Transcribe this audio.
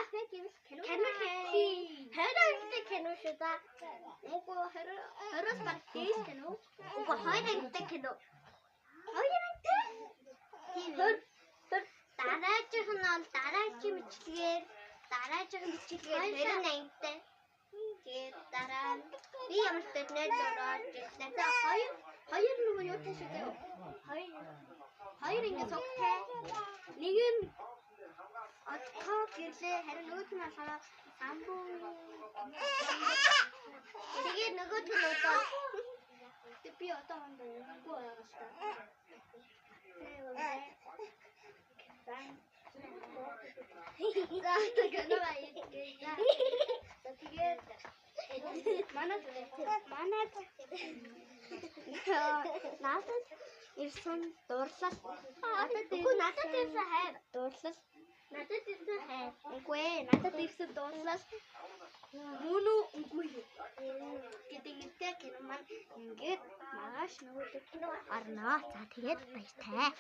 яхаа гэвэл кино хайртай кино шүү да. Эго 20-оос баг дээс кино. Уг хоёртой кино. Хоёртой. Тийм. Дараагийн бичлэгээр 2080-тай. Тэгээд дараа нь би ямар ч төднөд ороод надад хоёр нөгөө юу тааш үү? Хоёр ингэ согтай. Нэг нь отко гэрлээ харин нөгөөт нь болохоор самбуу. Тэгээд нөгөөт нь одоо би одоо үгүй байгаа шүү дээ. Надад ирсэн дуурлал. Надад ирсэн хайр. Дуурлал. Надад ирсэн хайр. Үгүй ээ, надад ирсэн дуурлал. Мөн үгүй юу? Гэдэг кино маань ингээд маш нөгөө кино арнаа. За тэгээд баяртай.